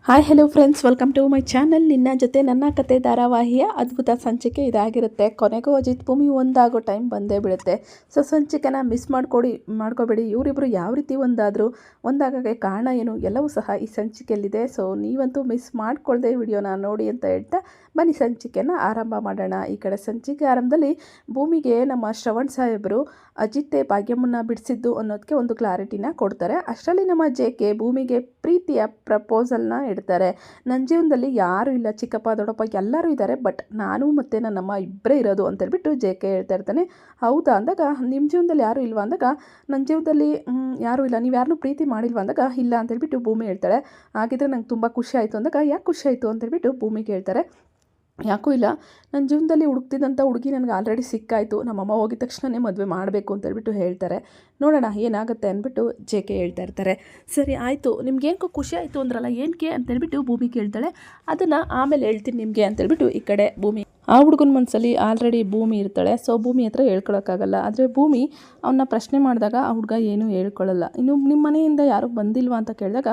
Hi hello friends, welcome to my channel. ನಿನ್ನ ಜೊತೆ ನನ್ನ ಕತೆ ಧಾರಾವಾಹಿಯ ಅದ್ಭುತ ಸಂಚಿಕೆ ಇದಾಗಿರುತ್ತೆ. ಕೊನೆಗೂ ಅಜಿತ್ ಭೂಮಿ ಒಂದಾಗೋ ಟೈಮ್ ಬಂದೇ ಬಿಡುತ್ತೆ. ಸೊ ಸಂಚಿಕೆನ ಮಿಸ್ ಮಾಡ್ಕೋಬೇಡಿ. ಇವರಿಬ್ಬರು ಯಾವ ರೀತಿ ಒಂದಾಗೋಕ್ಕೆ ಕಾರಣ ಏನು ಎಲ್ಲವೂ ಸಹ ಈ ಸಂಚಿಕೆಯಲ್ಲಿದೆ. ಸೊ ನೀವಂತೂ ಮಿಸ್ ಮಾಡ್ಕೊಳ್ದೆ ವಿಡಿಯೋನ ನೋಡಿ ಅಂತ ಹೇಳ್ತಾ ಬನ್ನಿ ಸಂಚಿಕೆನ ಆರಂಭ ಮಾಡೋಣ. ಈ ಕಡೆ ಸಂಚಿಕೆ ಆರಂಭದಲ್ಲಿ ಭೂಮಿಗೆ ನಮ್ಮ ಶ್ರವಣ್ ಸಾಹೇಬರು ಅಜಿತ್ತೇ ಭಾಗ್ಯಮ್ಮನ್ನ ಬಿಡಿಸಿದ್ದು ಅನ್ನೋದಕ್ಕೆ ಒಂದು ಕ್ಲಾರಿಟಿನ ಕೊಡ್ತಾರೆ. ಅಷ್ಟರಲ್ಲಿ ನಮ್ಮ ಜೆ.ಕೆ ಭೂಮಿಗೆ ಪ್ರೀತಿಯ ಪ್ರಪೋಸಲ್ನ ಇಡ್ತಾರೆ. ನನ್ನ ಜೀವನದಲ್ಲಿ ಯಾರೂ ಇಲ್ಲ, ಚಿಕ್ಕಪ್ಪ ದೊಡ್ಡಪ್ಪ ಎಲ್ಲರೂ ಇದ್ದಾರೆ, ಬಟ್ ನಾನು ಮತ್ತು ನನ್ನಮ್ಮ ಇಬ್ಬರೇ ಇರೋದು ಅಂತೇಳ್ಬಿಟ್ಟು ಜೆ.ಕೆ ಹೇಳ್ತಾ ಇರ್ತಾನೆ. ಹೌದಾ ಅಂದಾಗ, ನಿಮ್ಮ ಜೀವನದಲ್ಲಿ ಯಾರೂ ಇಲ್ವಾ ಅಂದಾಗ, ನನ್ನ ಜೀವನದಲ್ಲಿ ಯಾರೂ ಇಲ್ಲ, ನೀವು ಯಾರನ್ನೂ ಪ್ರೀತಿ ಮಾಡಿಲ್ವಾ ಅಂದಾಗ, ಇಲ್ಲ ಅಂತೇಳ್ಬಿಟ್ಟು ಭೂಮಿ ಹೇಳ್ತಾಳೆ. ಹಾಗಿದ್ರೆ ನಂಗೆ ತುಂಬ ಖುಷಿ ಆಯಿತು ಅಂದಾಗ, ಯಾಕೆ ಖುಷಿ ಆಯಿತು ಅಂತೇಳ್ಬಿಟ್ಟು ಭೂಮಿಗೆ ಹೇಳ್ತಾರೆ. ಯಾಕೂ ಇಲ್ಲ, ನನ್ನ ಜೀವನದಲ್ಲಿ ಹುಡುಕ್ತಿದ್ದಂಥ ಹುಡುಗಿ ನನಗೆ ಆಲ್ರೆಡಿ ಸಿಕ್ಕಾಯಿತು, ನಮ್ಮಮ್ಮ ಹೋಗಿದ ತಕ್ಷಣವೇ ಮದುವೆ ಮಾಡಬೇಕು ಅಂತೇಳ್ಬಿಟ್ಟು ಹೇಳ್ತಾರೆ. ನೋಡೋಣ ಏನಾಗುತ್ತೆ ಅಂದ್ಬಿಟ್ಟು ಜೆ.ಕೆ ಹೇಳ್ತಾ ಇರ್ತಾರೆ. ಸರಿ ಆಯಿತು, ನಿಮ್ಗೇನಕ್ಕೋ ಖುಷಿ ಆಯಿತು ಅಂದ್ರಲ್ಲ, ಏನಕ್ಕೆ ಅಂತೇಳ್ಬಿಟ್ಟು ಭೂಮಿ ಕೇಳ್ತಾಳೆ. ಅದನ್ನು ಆಮೇಲೆ ಹೇಳ್ತೀನಿ ನಿಮಗೆ ಅಂತೇಳ್ಬಿಟ್ಟು ಈ ಕಡೆ ಭೂಮಿ ಆ ಹುಡುಗನ ಮನಸ್ಸಲ್ಲಿ ಆಲ್ರೆಡಿ ಭೂಮಿ ಇರ್ತಾಳೆ. ಸೊ ಭೂಮಿ ಹತ್ರ ಹೇಳ್ಕೊಳಕ್ಕಾಗಲ್ಲ. ಆದರೆ ಭೂಮಿ ಅವನ್ನ ಪ್ರಶ್ನೆ ಮಾಡಿದಾಗ ಆ ಹುಡುಗ ಏನೂ ಹೇಳ್ಕೊಳ್ಳಲ್ಲ. ಇನ್ನು ನಿಮ್ಮ ಮನೆಯಿಂದ ಯಾರೂ ಬಂದಿಲ್ವಾ ಅಂತ ಕೇಳಿದಾಗ,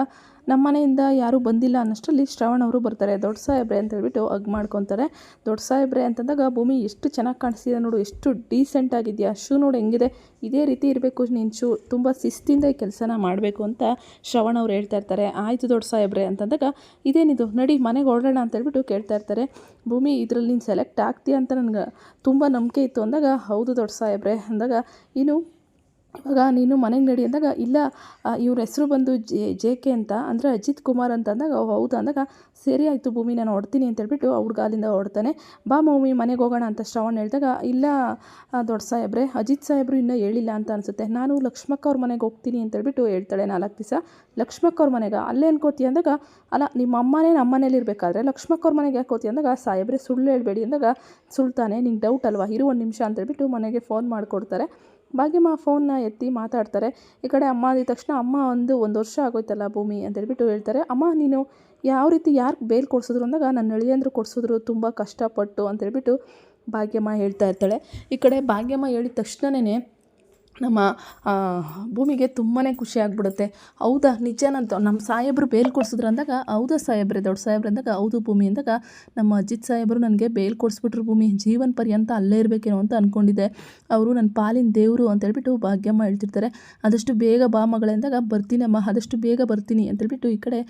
ನಮ್ಮ ಮನೆಯಿಂದ ಯಾರೂ ಬಂದಿಲ್ಲ ಅನ್ನೋಷ್ಟರಲ್ಲಿ ಶ್ರವಣ್ ಅವರು ಬರ್ತಾರೆ. ದೊಡ್ಡ ಸಾಹೇಬ್ರೆ ಅಂತ ಹೇಳ್ಬಿಟ್ಟು ಹಗ್ ಮಾಡ್ಕೊತಾರೆ. ದೊಡ್ಡ ಸಾಹೇಬ್ರೆ ಅಂತಂದಾಗ, ಭೂಮಿ ಎಷ್ಟು ಚೆನ್ನಾಗಿ ಕಾಣಿಸ್ತಿದೆ ನೋಡು, ಎಷ್ಟು ಡೀಸೆಂಟ್ ಆಗಿದೆಯಾ, ಶೂ ನೋಡು ಹೆಂಗಿದೆ, ಇದೇ ರೀತಿ ಇರಬೇಕು ನೀನು, ಶೂ ತುಂಬ ಶಿಸ್ತಿಂದ ಈ ಕೆಲಸನ ಮಾಡಬೇಕು ಅಂತ ಶ್ರವಣ್ ಅವ್ರು ಹೇಳ್ತಾ ಇರ್ತಾರೆ. ಆಯಿತು ದೊಡ್ಡ ಸಾಹೇಬ್ರೆ ಅಂತಂದಾಗ, ಇದೇನಿದು ನಡಿ ಮನೆಗೆ ಹೊರಡೋಣ ಅಂತೇಳ್ಬಿಟ್ಟು ಕೇಳ್ತಾ ಇರ್ತಾರೆ. ಭೂಮಿ ಇದರಲ್ಲಿ ನೀನು ಸೆಲೆಕ್ಟ್ ಆಗ್ತೀಯ ಅಂತ ನನಗೆ ತುಂಬ ನಂಬಿಕೆ ಇತ್ತು ಅಂದಾಗ, ಹೌದು ದೊಡ್ಡ ಸಾಹೇಬ್ರೆ ಅಂದಾಗ, ಇವಾಗ ನೀನು ಮನೆಗೆ ನಡಿ ಅಂದಾಗ, ಇಲ್ಲ ಇವ್ರ ಹೆಸರು ಬಂದು ಜೆ.ಕೆ ಅಂತ, ಅಂದರೆ ಅಜಿತ್ ಕುಮಾರ್ ಅಂತ ಅಂದಾಗ, ಹೌದಾ ಅಂದಾಗ, ಸರಿ ಆಯಿತು ಭೂಮಿ ನಾನು ಹೊಡ್ತೀನಿ ಅಂತೇಳ್ಬಿಟ್ಟು ಹುಡುಗ ಅಲ್ಲಿಂದ ಹೊಡ್ತಾನೆ. ಬಾ ಭೂಮಿ ಮನೆಗೆ ಹೋಗೋಣ ಅಂತ ಶ್ರವಣ್ ಹೇಳಿದಾಗ, ಇಲ್ಲ ದೊಡ್ಡ ಸಾಹೇಬ್ರೆ, ಅಜಿತ್ ಸಾಹೇಬರು ಇನ್ನೂ ಹೇಳಿಲ್ಲ ಅಂತ ಅನಿಸುತ್ತೆ, ನಾನು ಲಕ್ಷ್ಮಕ್ಕ ಅವ್ರ ಮನೆಗೆ ಹೋಗ್ತೀನಿ ಅಂತೇಳ್ಬಿಟ್ಟು ಹೇಳ್ತಾಳೆ. 4 ದಿವಸ ಲಕ್ಷ್ಮಕ್ಕ ಅವ್ರ ಮನೆಗೆ ಅಲ್ಲೇ ಅನ್ಕೋತಿ ಅಂದಾಗ, ಅಲ್ಲ ನಿಮ್ಮ ಅಮ್ಮನೇ ನಮ್ಮ ಮನೇಲಿ ಇರಬೇಕಾದ್ರೆ ಲಕ್ಷ್ಮಕ್ಕ ಅವ್ರ ಮನೆಗೆ ಯಾಕೋತಿ ಅಂದಾಗ, ಸಾಹೇಬ್ರೆ ಸುಳ್ಳು ಹೇಳಬೇಡಿ ಅಂದಾಗ, ಸುಳ್ತಾನೆ ನಿಂಗೆ ಡೌಟ್ ಅಲ್ವಾ, ಇರು ಒಂದು ನಿಮಿಷ ಅಂತೇಳ್ಬಿಟ್ಟು ಮನೆಗೆ ಫೋನ್ ಮಾಡಿಕೊಡ್ತಾರೆ. ಭಾಗ್ಯಮ್ಮ ಫೋನ್ನ ಎತ್ತಿ ಮಾತಾಡ್ತಾರೆ. ಈ ಕಡೆ ಅಮ್ಮ ಅಂದಿದ ತಕ್ಷಣ, ಅಮ್ಮ ಒಂದು ವರ್ಷ ಆಗೋಯ್ತಲ್ಲ ಭೂಮಿ ಅಂತೇಳ್ಬಿಟ್ಟು ಹೇಳ್ತಾರೆ. ಅಮ್ಮ ನೀನು ಯಾವ ರೀತಿ ಯಾರು ಬೇಲ್ ಕೊಡಿಸಿದ್ರು ಅಂದಾಗ, ನನ್ನ ಅಳಿಯಂದ್ರು ಕೊಡಿಸಿದ್ರು ತುಂಬ ಕಷ್ಟಪಟ್ಟು ಅಂತೇಳ್ಬಿಟ್ಟು ಭಾಗ್ಯಮ್ಮ ಹೇಳ್ತಾ ಇರ್ತಾಳೆ. ಈ ಕಡೆ ಭಾಗ್ಯಮ್ಮ ಹೇಳಿದ ತಕ್ಷಣವೇ ನಮ್ಮ ಭೂಮಿಗೆ ತುಂಬಾ ಖುಷಿ ಆಗಿಬಿಡುತ್ತೆ. ಹೌದಾ ನಿಜನಂತ ನಮ್ಮ ಸಾಹೇಬರು ಬೇಲ್ ಕೊಡಿಸಿದ್ರು ಅಂದಾಗ, ಹೌದಾ ಸಾಹೇಬ್ರೆ ದೊಡ್ಡ ಸಾಹೇಬ್ರೆ ಅಂದಾಗ, ಹೌದು ಭೂಮಿ ಅಂದಾಗ, ನಮ್ಮ ಅಜಿತ್ ಸಾಹೇಬರು ನನಗೆ ಬೇಲ್ ಕೊಡಿಸ್ಬಿಟ್ರು ಭೂಮಿ, ಜೀವನ ಪರ್ಯಂತ ಅಲ್ಲೇ ಇರಬೇಕೇನೋ ಅಂತ ಅಂದ್ಕೊಂಡಿದ್ದೆ, ಅವರು ನನ್ನ ಪಾಲಿನ ದೇವರು ಅಂತೇಳ್ಬಿಟ್ಟು ಭಾಗ್ಯಮ್ಮ ಹೇಳ್ತಿರ್ತಾರೆ. ಆದಷ್ಟು ಬೇಗ ಬಾ ಮಗಳೇ ಅಂದಾಗ, ಬರ್ತೀನಮ್ಮ ಆದಷ್ಟು ಬೇಗ ಬರ್ತೀನಿ ಅಂತೇಳ್ಬಿಟ್ಟು ಈ ಕಡೆ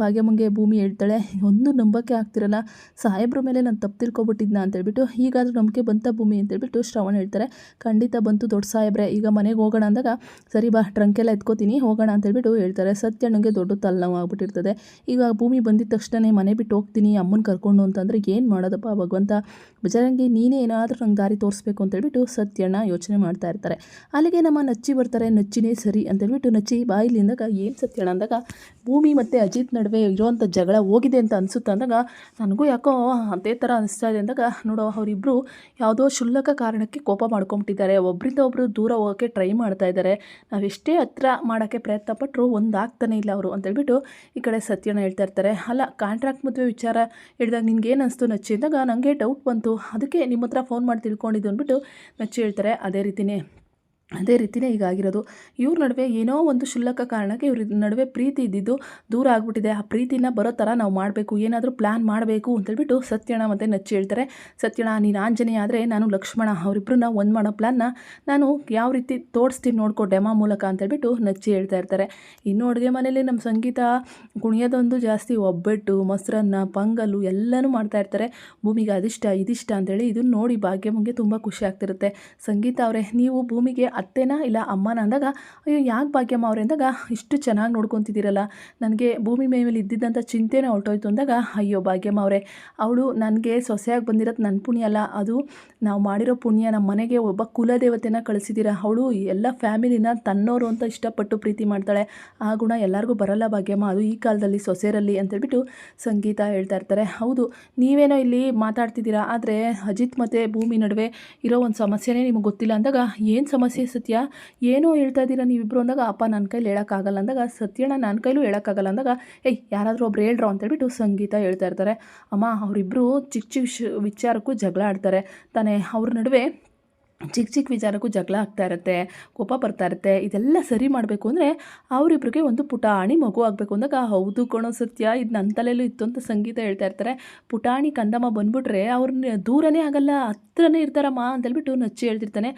ಭಾಗ್ಯಮ್ಮಂಗೆ ಭೂಮಿ ಹೇಳ್ತಾಳೆ. ಒಂದು ನಂಬಕ್ಕೆ ಆಗ್ತಿರಲ್ಲ, ಸಾಹೇಬ್ರ ಮೇಲೆ ನಾನು ತಪ್ಪು ತಿಳ್ಕೊಬಿಟ್ಟಿದ್ನ ಅಂತೇಳ್ಬಿಟ್ಟು, ಹೀಗಾದರೂ ನಂಬಿಕೆ ಬಂತ ಭೂಮಿ ಅಂತೇಳ್ಬಿಟ್ಟು ಶ್ರವಣ್ ಹೇಳ್ತಾರೆ. ಖಂಡಿತ ಬಂತು ದೊಡ್ಡ ಸಾಹೇಬ್ರೆ, ಈಗ ಮನೆಗೆ ಹೋಗೋಣ ಅಂದಾಗ, ಸರಿ ಬಾ ಟ್ರಂಕೆಲ್ಲ ಎತ್ಕೋತೀನಿ ಹೋಗೋಣ ಅಂತೇಳ್ಬಿಟ್ಟು ಹೇಳ್ತಾರೆ. ಸತ್ಯಣ್ಣಗೆ ದೊಡ್ಡ ತಲೆನೋವು ಆಗ್ಬಿಟ್ಟಿರ್ತದೆ. ಈಗ ಭೂಮಿ ಬಂದಿದ ತಕ್ಷಣ ಮನೆ ಬಿಟ್ಟು ಹೋಗ್ತೀನಿ ಅಮ್ಮನ ಕರ್ಕೊಂಡು ಅಂತಂದರೆ ಏನು ಮಾಡೋದಪ್ಪ ಭಗವಂತ, ಬಜರಂಗಿ ನೀನೇ ಏನಾದರೂ ನಂಗೆ ದಾರಿ ತೋರಿಸ್ಬೇಕು ಅಂತೇಳ್ಬಿಟ್ಟು ಸತ್ಯಣ್ಣ ಯೋಚನೆ ಮಾಡ್ತಾ ಇರ್ತಾರೆ. ಅಲ್ಲಿಗೆ ನಮ್ಮ ನಚ್ಚಿ ಬರ್ತಾರೆ. ನಚ್ಚಿನೇ ಸರಿ ಅಂತೇಳ್ಬಿಟ್ಟು, ನಚ್ಚಿ ಬಾಯಿಲಿ ಅಂದಾಗ, ಏನು ಸತ್ಯಣ್ಣ ಅಂದಾಗ, ಭೂಮಿ ಮತ್ತು ಅಜಿತ್ ನಡುವೆ ಇರೋವಂಥ ಜಗಳ ಹೋಗಿದೆ ಅಂತ ಅನಿಸುತ್ತೆ ಅಂದಾಗ, ನನಗೂ ಯಾಕೋ ಅದೇ ಥರ ಅನಿಸ್ತಾ ಇದೆ ಅಂದಾಗ, ನೋಡೋ ಅವರಿಬ್ಬರು ಯಾವುದೋ ಕ್ಷುಲ್ಲಕ ಕಾರಣಕ್ಕೆ ಕೋಪ ಮಾಡ್ಕೊಂಬಿಟ್ಟಿದ್ದಾರೆ, ಒಬ್ಬರಿಂದ ಒಬ್ಬರು ದೂರ ಹೋಗೋಕ್ಕೆ ಟ್ರೈ ಮಾಡ್ತಾ ಇದ್ದಾರೆ, ನಾವೆಷ್ಟೇ ಹತ್ರ ಮಾಡೋಕ್ಕೆ ಪ್ರಯತ್ನ ಪಟ್ಟರು ಒಂದಾಗ್ತಾನೆ ಇಲ್ಲ ಅವರು ಅಂತೇಳ್ಬಿಟ್ಟು ಈ ಕಡೆ ಸತ್ಯನ ಹೇಳ್ತಾ ಇರ್ತಾರೆ. ಅಲ್ಲ ಕಾಂಟ್ರಾಕ್ಟ್ ಮದುವೆ ವಿಚಾರ ಹೇಳಿದಾಗ ನಿನ್ಗೆ ಏನು ಅನಿಸ್ತು ನಚ್ಚಿ ಅಂದಾಗ, ನನಗೆ ಡೌಟ್ ಬಂತು, ಅದಕ್ಕೆ ನಿಮ್ಮ ಹತ್ರ ಫೋನ್ ಮಾಡಿ ತಿಳ್ಕೊಂಡಿದ್ದು ಅಂದ್ಬಿಟ್ಟು ನಚ್ಚಿ ಹೇಳ್ತಾರೆ. ಅದೇ ರೀತಿಯೇ ಹೀಗಾಗಿರೋದು, ಇವ್ರ ನಡುವೆ ಏನೋ ಒಂದು ಕ್ಷುಲ್ಲಕ ಕಾರಣಕ್ಕೆ ಇವ್ರ ನಡುವೆ ಪ್ರೀತಿ ಇದ್ದಿದ್ದು ದೂರ ಆಗಿಬಿಟ್ಟಿದೆ, ಆ ಪ್ರೀತಿನ ಬರೋ ಥರ ನಾವು ಮಾಡಬೇಕು, ಏನಾದರೂ ಪ್ಲ್ಯಾನ್ ಮಾಡಬೇಕು ಅಂತೇಳ್ಬಿಟ್ಟು ಸತ್ಯಣ್ಣ ಮತ್ತು ನಚ್ಚಿ ಹೇಳ್ತಾರೆ. ಸತ್ಯಣ್ಣ ನೀನು ಆಂಜನೇಯ ಆದರೆ ನಾನು ಲಕ್ಷ್ಮಣ, ಅವರಿಬ್ಬರನ್ನ ಒಂದು ಮಾಡೋ ಪ್ಲ್ಯಾನ್ನ ನಾನು ಯಾವ ರೀತಿ ತೋರಿಸ್ತೀನಿ ನೋಡ್ಕೊ ಡೆಮಾ ಮೂಲಕ ಅಂತೇಳ್ಬಿಟ್ಟು ನಚ್ಚಿ ಹೇಳ್ತಾ ಇರ್ತಾರೆ. ಇನ್ನು ಅಡುಗೆ ಮನೇಲಿ ನಮ್ಮ ಸಂಗೀತ ಕುಣಿಯೋದೊಂದು ಜಾಸ್ತಿ, ಒಬ್ಬಟ್ಟು ಮೊಸರನ್ನ ಪೊಂಗಲ್ಲು ಎಲ್ಲನೂ ಮಾಡ್ತಾಯಿರ್ತಾರೆ. ಭೂಮಿಗೆ ಅದಿಷ್ಟ ಇದಿಷ್ಟ ಅಂತೇಳಿ ಇದನ್ನು ನೋಡಿ ಭಾಗ್ಯಮ್ಮಗೆ ತುಂಬ ಖುಷಿ ಆಗ್ತಿರುತ್ತೆ. ಸಂಗೀತ ಅವರೇ, ನೀವು ಭೂಮಿಗೆ ಅತ್ತೆನಾ ಇಲ್ಲ ಅಮ್ಮನ ಅಂದಾಗ, ಅಯ್ಯೋ ಯಾಕೆ ಭಾಗ್ಯಮ್ಮ ಅವರೇ ಅಂದಾಗ, ಇಷ್ಟು ಚೆನ್ನಾಗಿ ನೋಡ್ಕೊತಿದ್ದೀರಲ್ಲ, ನನಗೆ ಭೂಮಿ ಮೇಲೆ ಇದ್ದಿದ್ದಂಥ ಚಿಂತೆನೇ ಹೊರಟೋಯ್ತು ಅಂದಾಗ, ಅಯ್ಯೋ ಭಾಗ್ಯಮ್ಮ ಅವರೇ, ಅವಳು ನನಗೆ ಸೊಸೆಯಾಗಿ ಬಂದಿರೋದು ನನ್ನ ಪುಣ್ಯ ಅಲ್ಲ, ಅದು ನಾವು ಮಾಡಿರೋ ಪುಣ್ಯ, ನಮ್ಮ ಮನೆಗೆ ಒಬ್ಬ ಕುಲದೇವತೆನ ಕಳಿಸಿದ್ದೀರ, ಅವಳು ಎಲ್ಲ ಫ್ಯಾಮಿಲಿನ ತನ್ನೋರು ಅಂತ ಇಷ್ಟಪಟ್ಟು ಪ್ರೀತಿ ಮಾಡ್ತಾಳೆ, ಆ ಗುಣ ಎಲ್ಲರಿಗೂ ಬರಲ್ಲ ಭಾಗ್ಯಮ್ಮ, ಅದು ಈ ಕಾಲದಲ್ಲಿ ಸೊಸೆಯರಲ್ಲಿ ಅಂತೇಳ್ಬಿಟ್ಟು ಸಂಗೀತ ಹೇಳ್ತಾ ಇರ್ತಾರೆ. ಹೌದು ನೀವೇನೋ ಇಲ್ಲಿ ಮಾತಾಡ್ತಿದ್ದೀರಾ, ಆದರೆ ಅಜಿತ್ ಮತ್ತು ಭೂಮಿ ನಡುವೆ ಇರೋ ಒಂದು ಸಮಸ್ಯೆನೇ ನಿಮಗೆ ಗೊತ್ತಿಲ್ಲ ಅಂದಾಗ, ಏನು ಸಮಸ್ಯೆ ಸತ್ಯ, ಏನೋ ಹೇಳ್ತಾ ಇದ್ದೀರಾ ನೀವಿಬ್ಬರು ಅಂದಾಗ, ಅಪ್ಪ ನನ್ನ ಕೈಲಿ ಹೇಳೋಕ್ಕಾಗಲ್ಲ ಅಂದಾಗ, ಸತ್ಯಣ್ಣ ನನ್ನ ಕೈಲೂ ಹೇಳೋಕ್ಕಾಗಲ್ಲ ಅಂದಾಗ, ಯಾರಾದರೂ ಒಬ್ರು ಹೇಳ್ರೋ ಅಂತೇಳ್ಬಿಟ್ಟು ಸಂಗೀತ ಹೇಳ್ತಾ ಇರ್ತಾರೆ. ಅಮ್ಮ ಅವರಿಬ್ಬರು ಚಿಕ್ಕ ವಿಚಾರಕ್ಕೂ ಜಗಳ ಆಡ್ತಾರೆ ತಾನೇ, ಅವ್ರ ನಡುವೆ ಚಿಕ್ಕ ಚಿಕ್ಕ ವಿಚಾರಕ್ಕೂ ಜಗಳ ಆಗ್ತಾ ಇರುತ್ತೆ, ಕೋಪ ಬರ್ತಾ ಇರುತ್ತೆ. ಇದೆಲ್ಲ ಸರಿ ಮಾಡಬೇಕು ಅಂದರೆ ಅವರಿಬ್ರಿಗೆ ಒಂದು ಪುಟಾಣಿ ಮಗು ಆಗಬೇಕು ಅಂದಾಗ, ಹೌದು ಕಣೋ ಸತ್ಯ, ಇದು ನನ್ನ ತಲೆಯಲ್ಲೂ ಇತ್ತು ಅಂತ ಸಂಗೀತ ಹೇಳ್ತಾ ಇರ್ತಾರೆ. ಪುಟಾಣಿ ಕಂದಮ್ಮ ಬಂದ್ಬಿಟ್ರೆ ಅವ್ರನ್ನ ದೂರನೇ ಆಗಲ್ಲ, ಹತ್ರನೇ ಇರ್ತಾರಮ್ಮ ಅಂತೇಳ್ಬಿಟ್ಟು ನಚ್ಚಿ ಹೇಳ್ತಿರ್ತಾನೆ.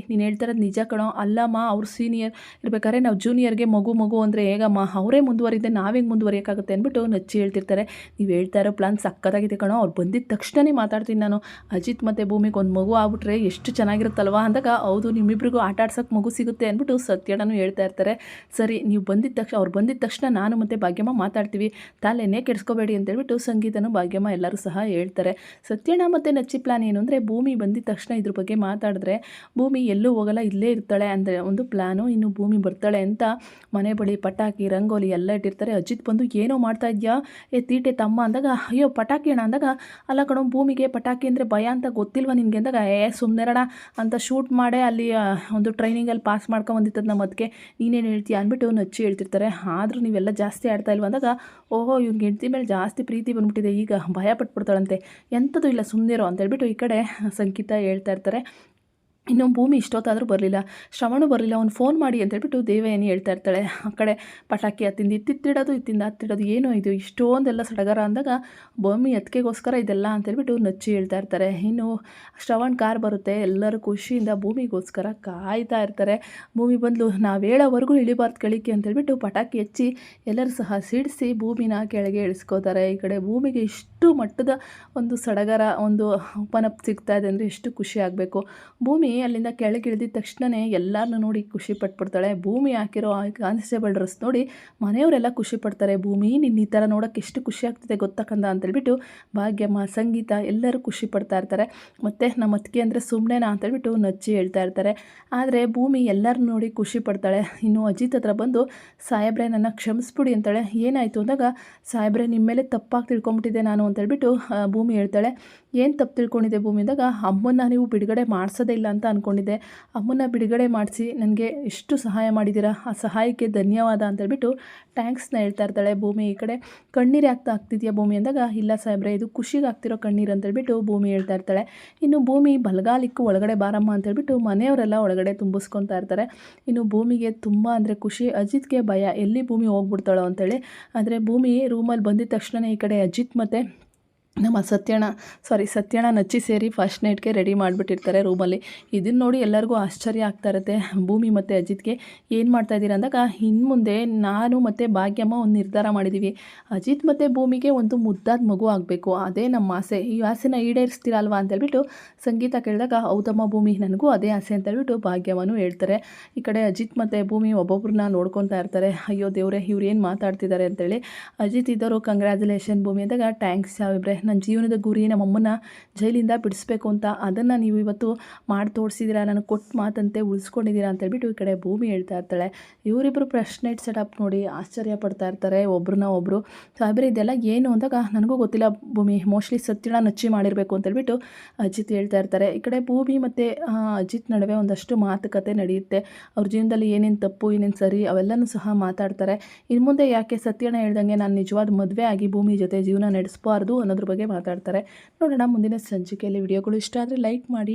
ನೀನು ಹೇಳ್ತಾ ಇರೋದು ನಿಜ ಕಣೋ, ಅಲ್ಲಮ್ಮ ಅವ್ರು ಸೀನಿಯರ್ ಇರ್ಬೇಕಾದ್ರೆ ನಾವು ಜೂನಿಯರ್ಗೆ ಮಗು ಅಂದರೆ ಹೇಗಮ್ಮ, ಅವರೇ ಮುಂದುವರಿದೆ ನಾವೇಗೆ ಮುಂದುವರಿಯೋಕ್ಕಾಗುತ್ತೆ ಅಂದ್ಬಿಟ್ಟು ನಚ್ಚಿ ಹೇಳ್ತಿರ್ತಾರೆ. ನೀವು ಹೇಳ್ತಾ ಇರೋ ಪ್ಲಾನ್ ಸಕ್ಕತ್ತಾಗಿದೆ ಕಣೋ, ಅವ್ರು ಬಂದಿದ್ದ ತಕ್ಷಣವೇ ಮಾತಾಡ್ತೀನಿ ನಾನು. ಅಜಿತ್ ಮತ್ತು ಭೂಮಿಗೆ ಒಂದು ಮಗು ಆಗ್ಬಿಟ್ರೆ ಎಷ್ಟು ಚೆನ್ನಾಗಿರುತ್ತಲ್ವ ಅಂದಾಗ, ಹೌದು ನಿಮ್ಮಿಬ್ರಿಗೂ ಆಟ ಆಡ್ಸೋಕ್ಕೆ ಮಗು ಸಿಗುತ್ತೆ ಅಂದ್ಬಿಟ್ಟು ಸತ್ಯಣ್ಣನೂ ಹೇಳ್ತಾ ಇರ್ತಾರೆ. ಸರಿ ನೀವು ಬಂದಿದ್ದ ತಕ್ಷಣ ಅವ್ರು ಬಂದಿದ್ದ ತಕ್ಷಣ ನಾನು ಮತ್ತು ಭಾಗ್ಯಮ್ಮ ಮಾತಾಡ್ತೀವಿ, ತಲೆನೇ ಕೆಡಿಸ್ಕೋಬೇಡಿ ಅಂತೇಳ್ಬಿಟ್ಟು ಸಂಗೀತನೂ ಭಾಗ್ಯಮ್ಮ ಎಲ್ಲರೂ ಸಹ ಹೇಳ್ತಾರೆ. ಸತ್ಯಣ್ಣ ಮತ್ತು ನಚ್ಚಿ ಪ್ಲಾನ್ ಏನು ಅಂದರೆ, ಭೂಮಿ ಬಂದಿದ್ದ ತಕ್ಷಣ ಇದ್ರ ಬಗ್ಗೆ ಮಾತಾಡಿದ್ರೆ ಭೂಮಿ ಎಲ್ಲೂ ಹೋಗಲ್ಲ, ಇಲ್ಲೇ ಇರ್ತಾಳೆ ಅಂದರೆ ಒಂದು ಪ್ಲ್ಯಾನು. ಇನ್ನು ಭೂಮಿ ಬರ್ತಾಳೆ ಅಂತ ಮನೆ ಬಳಿ ಪಟಾಕಿ ರಂಗೋಲಿ ಎಲ್ಲ ಇಟ್ಟಿರ್ತಾರೆ. ಅಜಿತ್ ಬಂದು ಏನೋ ಮಾಡ್ತಾ ಇದೆಯಾ, ತೀಟೆ ತಮ್ಮ ಅಂದಾಗ, ಅಯ್ಯೋ ಪಟಾಕಿ ಅಣ್ಣ ಅಂದಾಗ, ಅಲ್ಲ ಕಣೋ ಭೂಮಿಗೆ ಪಟಾಕಿ ಅಂದರೆ ಭಯ ಅಂತ ಗೊತ್ತಿಲ್ವ ನಿನಗೆ ಅಂದಾಗ, ಸುಮ್ಮನೆರಣ ಅಂತ ಶೂಟ್ ಮಾಡೇ ಅಲ್ಲಿ ಒಂದು ಟ್ರೈನಿಂಗಲ್ಲಿ ಪಾಸ್ ಮಾಡ್ಕೊಂಬಂದಿತ್ತದ ನಮ್ಮ ಅದಕ್ಕೆ ನೀನೇನು ಹೇಳ್ತೀಯ ಅಂದ್ಬಿಟ್ಟು ನಚ್ಚಿ ಹೇಳ್ತಿರ್ತಾರೆ. ಆದರೂ ನೀವೆಲ್ಲ ಜಾಸ್ತಿ ಆಡ್ತಾ ಇಲ್ವ ಅಂದಾಗ, ಓಹೋ ಇವ್ನಿಗೆ ಹೆಂಡತಿ ಮೇಲೆ ಜಾಸ್ತಿ ಪ್ರೀತಿ ಬಂದ್ಬಿಟ್ಟಿದೆ, ಈಗ ಭಯ ಪಟ್ಬಿಡ್ತಾಳಂತೆ, ಎಂಥದ್ದು ಇಲ್ಲ ಸುಮ್ಮನಿರೋ ಅಂತೇಳ್ಬಿಟ್ಟು ಈ ಕಡೆ ಸಂಗೀತ ಹೇಳ್ತಾ ಇರ್ತಾರೆ. ಇನ್ನು ಭೂಮಿ ಇಷ್ಟೊತ್ತಾದರೂ ಬರಲಿಲ್ಲ, ಶ್ರವಣು ಬರಲಿಲ್ಲ, ಅವ್ನು ಫೋನ್ ಮಾಡಿ ಅಂತೇಳ್ಬಿಟ್ಟು ದೇವಯಾನಿ ಹೇಳ್ತಾ ಇರ್ತಾಳೆ. ಆ ಕಡೆ ಪಟಾಕಿ ಹತ್ತಿಂದ ಇತ್ತಿತ್ತಿಡೋದು ಹತ್ತಿಡೋದು, ಏನೋ ಇದು ಇಷ್ಟೊಂದೆಲ್ಲ ಸಡಗರ ಅಂದಾಗ, ಭೂಮಿ ಅದಕ್ಕೆಗೋಸ್ಕರ ಇದೆಲ್ಲ ಅಂತೇಳ್ಬಿಟ್ಟು ನಚ್ಚಿ ಹೇಳ್ತಾ ಇರ್ತಾರೆ. ಇನ್ನು ಶ್ರವಣ್ ಕಾರ್ ಬರುತ್ತೆ, ಎಲ್ಲರೂ ಖುಷಿಯಿಂದ ಭೂಮಿಗೋಸ್ಕರ ಕಾಯ್ತಾ ಇರ್ತಾರೆ. ಭೂಮಿ ಬಂದು ನಾವು ಹೇಳೋವರೆಗೂ ಇಳಿಬಾರ್ದು ಕೆಳಕ್ಕೆ ಅಂತೇಳ್ಬಿಟ್ಟು ಪಟಾಕಿ ಹಚ್ಚಿ ಎಲ್ಲರೂ ಸಹ ಸಿಡಿಸಿ ಭೂಮಿನ ಕೆಳಗೆ ಇಳಿಸ್ಕೋತಾರೆ. ಈ ಕಡೆ ಭೂಮಿಗೆ ಇಷ್ಟು ಮಟ್ಟದ ಒಂದು ಸಡಗರ, ಒಂದು ಉಪನಪ್ ಸಿಗ್ತಾ ಇದೆ ಅಂದರೆ ಎಷ್ಟು ಖುಷಿ ಆಗಬೇಕು. ಭೂಮಿ ಅಲ್ಲಿಂದ ಕೆಳಗೆ ಇಳಿದಿದ ತಕ್ಷಣವೇ ಎಲ್ಲರನ್ನೂ ನೋಡಿ ಖುಷಿ ಪಟ್ಬಿಡ್ತಾಳೆ. ಭೂಮಿ ಹಾಕಿರೋ ಕಾನ್ಸ್ಟೇಬಲ್ ಡ್ರೆಸ್ ನೋಡಿ ಮನೆಯವರೆಲ್ಲ ಖುಷಿ ಪಡ್ತಾರೆ. ಭೂಮಿ ನಿನ್ನ ಈ ಥರ ನೋಡೋಕ್ಕೆ ಎಷ್ಟು ಖುಷಿ ಆಗ್ತಿದೆ ಗೊತ್ತಾ ಕಂದ ಅಂತೇಳ್ಬಿಟ್ಟು ಭಾಗ್ಯಮ್ಮ, ಸಂಗೀತ ಎಲ್ಲರೂ ಖುಷಿ ಪಡ್ತಾ ಇರ್ತಾರೆ. ಮತ್ತು ನಮ್ಮ ಅತ್ತಿಗೆ ಅಂದರೆ ಸುಮ್ಮನೆನಾ ಅಂತೇಳ್ಬಿಟ್ಟು ನಚ್ಚಿ ಹೇಳ್ತಾ ಇರ್ತಾರೆ. ಆದರೆ ಭೂಮಿ ಎಲ್ಲರೂ ನೋಡಿ ಖುಷಿ ಪಡ್ತಾಳೆ. ಇನ್ನು ಅಜಿತ್ ಹತ್ರ ಬಂದು, ಸಾಹೇಬ್ರೆ ನನ್ನ ಕ್ಷಮಿಸ್ಬಿಡಿ ಅಂತಾಳೆ. ಏನಾಯಿತು ಅಂದಾಗ, ಸಾಹೇಬ್ರೆ ನಿಮ್ಮ ಮೇಲೆ ತಪ್ಪಾಗಿ ತಿಳ್ಕೊಂಬಿಟ್ಟಿದ್ದೆ ನಾನು ಅಂತೇಳ್ಬಿಟ್ಟು ಭೂಮಿ ಹೇಳ್ತಾಳೆ. ಏನು ತಪ್ಪು ತಿಳ್ಕೊಂಡಿದ್ದೆ ಭೂಮಿ ಅಂದಾಗ, ಅಮ್ಮನ್ನ ನೀವು ಬಿಡುಗಡೆ ಮಾಡಿಸೋದೇ ಇಲ್ಲ ಅಂತ ಅಂದ್ಕೊಂಡಿದ್ದೆ, ಅಮ್ಮನ್ನ ಬಿಡುಗಡೆ ಮಾಡಿಸಿ ನನಗೆ ಎಷ್ಟು ಸಹಾಯ ಮಾಡಿದ್ದೀರಾ, ಆ ಸಹಾಯಕ್ಕೆ ಧನ್ಯವಾದ ಅಂತೇಳ್ಬಿಟ್ಟು ಥ್ಯಾಂಕ್ಸ್ನ ಹೇಳ್ತಾ ಇರ್ತಾಳೆ. ಭೂಮಿ ಈ ಕಡೆ ಕಣ್ಣೀರು ಆಗ್ತಿದೆಯಾ ಭೂಮಿ ಅಂದಾಗ, ಇಲ್ಲ ಸಾಹೇಬ್ರೆ ಇದು ಖುಷಿಗೆ ಆಗ್ತಿರೋ ಕಣ್ಣೀರು ಅಂತೇಳ್ಬಿಟ್ಟು ಭೂಮಿ ಹೇಳ್ತಾ ಇರ್ತಾಳೆ. ಇನ್ನು ಭೂಮಿ ಬಲಗಾಲಿಕ್ಕೂ ಒಳಗಡೆ ಬಾರಮ್ಮ ಅಂತೇಳ್ಬಿಟ್ಟು ಮನೆಯವರೆಲ್ಲ ಒಳಗಡೆ ತುಂಬಿಸ್ಕೊತಾ ಇರ್ತಾರೆ. ಇನ್ನು ಭೂಮಿಗೆ ತುಂಬ ಅಂದರೆ ಖುಷಿ, ಅಜಿತ್ಗೆ ಭಯ ಎಲ್ಲಿ ಭೂಮಿ ಹೋಗ್ಬಿಡ್ತಾಳೋ ಅಂತೇಳಿ. ಆದರೆ ಭೂಮಿ ರೂಮಲ್ಲಿ ಬಂದಿದ್ದ ತಕ್ಷಣ ಈ ಕಡೆ ಅಜಿತ್ ಮತ್ತು ನಮ್ಮ ಸತ್ಯಣ್ಣ ನಚ್ಚಿ ಸೇರಿ ಫಸ್ಟ್ ನೈಟ್ಗೆ ರೆಡಿ ಮಾಡಿಬಿಟ್ಟಿರ್ತಾರೆ ರೂಮಲ್ಲಿ. ಇದನ್ನು ನೋಡಿ ಎಲ್ಲರಿಗೂ ಆಶ್ಚರ್ಯ ಆಗ್ತಾ ಇರುತ್ತೆ. ಭೂಮಿ ಮತ್ತು ಅಜಿತ್ಗೆ ಏನು ಮಾಡ್ತಾಯಿದ್ದೀರಾ ಅಂದಾಗ, ಇನ್ನು ಮುಂದೆ ನಾನು ಮತ್ತು ಭಾಗ್ಯಮ್ಮ ಒಂದು ನಿರ್ಧಾರ ಮಾಡಿದ್ದೀವಿ, ಅಜಿತ್ ಮತ್ತು ಭೂಮಿಗೆ ಒಂದು ಮುದ್ದಾದ ಮಗು ಆಗಬೇಕು, ಅದೇ ನಮ್ಮ ಆಸೆ, ಈ ಆಸೆನ ಈಡೇರಿಸ್ತೀರಲ್ವಾ ಅಂತೇಳ್ಬಿಟ್ಟು ಸಂಗೀತ ಕೇಳಿದಾಗ, ಹೌದಮ್ಮ ಭೂಮಿ ನನಗೂ ಅದೇ ಆಸೆ ಅಂತೇಳ್ಬಿಟ್ಟು ಭಾಗ್ಯಮ್ಮನೂ ಹೇಳ್ತಾರೆ. ಈ ಕಡೆ ಅಜಿತ್ ಮತ್ತು ಭೂಮಿ ಒಬ್ಬೊಬ್ರನ್ನ ನೋಡ್ಕೊತಾ ಇರ್ತಾರೆ. ಅಯ್ಯೋ ದೇವ್ರೆ ಇವ್ರು ಏನು ಮಾತಾಡ್ತಿದ್ದಾರೆ ಅಂತೇಳಿ. ಅಜಿತ್ ಇದ್ದವರು ಕಂಗ್ರ್ಯಾಚುಲೇಷನ್ ಭೂಮಿ ಅಂದಾಗ, ಥ್ಯಾಂಕ್ಸ್ ಸಾಹೇಬ್ರೆ, ನನ್ನ ಜೀವನದ ಗುರಿ ನಮ್ಮಮ್ಮನ ಜೈಲಿಂದ ಬಿಡಿಸ್ಬೇಕು ಅಂತ, ಅದನ್ನು ನೀವು ಇವತ್ತು ಮಾಡಿ ತೋರಿಸಿದ್ದೀರಾ, ನನಗೆ ಕೊಟ್ಟು ಮಾತಂತೆ ಉಳಿಸ್ಕೊಂಡಿದ್ದೀರಾ ಅಂತೇಳ್ಬಿಟ್ಟು ಈ ಕಡೆ ಭೂಮಿ ಹೇಳ್ತಾ ಇರ್ತಾಳೆ. ಇವರಿಬ್ಬರು ಫಸ್ಟ್ ನೈಟ್ ಸೆಟಪ್ ನೋಡಿ ಆಶ್ಚರ್ಯ ಪಡ್ತಾ ಇರ್ತಾರೆ ಒಬ್ರನ್ನ ಒಬ್ಬರು. ಸಾಹೇಬ್ರೆ ಇದೆಲ್ಲ ಏನು ಅಂದಾಗ, ನನಗೂ ಗೊತ್ತಿಲ್ಲ ಭೂಮಿ, ಮೋಸ್ಟ್ಲಿ ಸತ್ಯಣ್ಣ ನಚ್ಚಿ ಮಾಡಿರಬೇಕು ಅಂತೇಳ್ಬಿಟ್ಟು ಅಜಿತ್ ಹೇಳ್ತಾ ಇರ್ತಾರೆ. ಈ ಕಡೆ ಭೂಮಿ ಮತ್ತು ಅಜಿತ್ ನಡುವೆ ಒಂದಷ್ಟು ಮಾತುಕತೆ ನಡೆಯುತ್ತೆ. ಅವ್ರ ಜೀವನದಲ್ಲಿ ಏನೇನು ತಪ್ಪು ಏನೇನು ಸರಿ ಅವೆಲ್ಲನೂ ಸಹ ಮಾತಾಡ್ತಾರೆ. ಇನ್ನು ಮುಂದೆ ಯಾಕೆ ಸತ್ಯಣ್ಣ ಹೇಳ್ದಂಗೆ ನಾನು ನಿಜವಾದ ಮದುವೆ ಆಗಿ ಭೂಮಿ ಜೊತೆ ಜೀವನ ನಡೆಸಬಾರ್ದು ಅನ್ನೋದ್ರ ಬಗ್ಗೆ ಮಾತಾಡ್ತಾರೆ. ನೋಡೋಣ ಮುಂದಿನ ಸಂಚಿಕೆಯಲ್ಲಿ. ವಿಡಿಯೋಗಳು ಇಷ್ಟ ಆದರೆ ಲೈಕ್ ಮಾಡಿ.